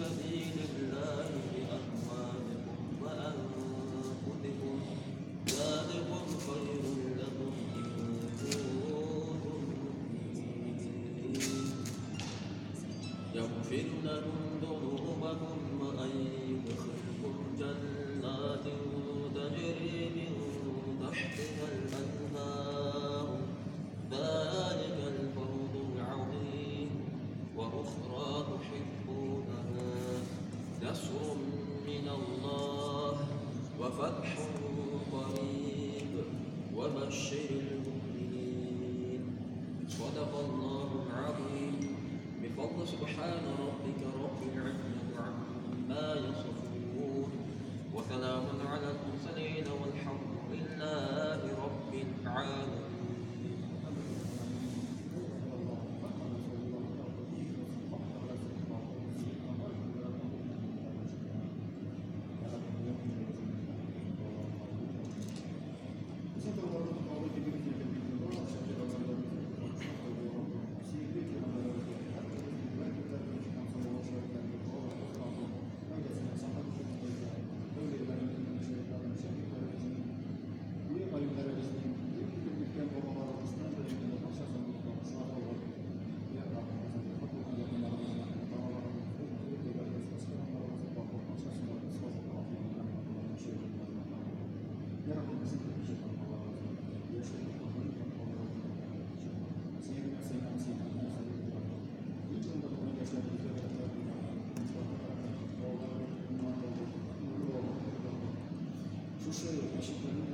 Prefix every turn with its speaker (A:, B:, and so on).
A: سبيل الله بأموالكم وأنفسكم ذلكم خير لكم إن كنتم مؤمنين يغفر لكم ذنوبكم وأن يدخلكم جنات تجري من تحتها الأنهار ذلك الفوز العظيم وأخرى تحبونها نصر من الله وفتح قريب وبشر المؤمنين صدق الله العظيم بفضل سبحان ربك رب العزة عما يصفون وسلام على المرسلين والحمد لله رب العالمين.
B: 是有一些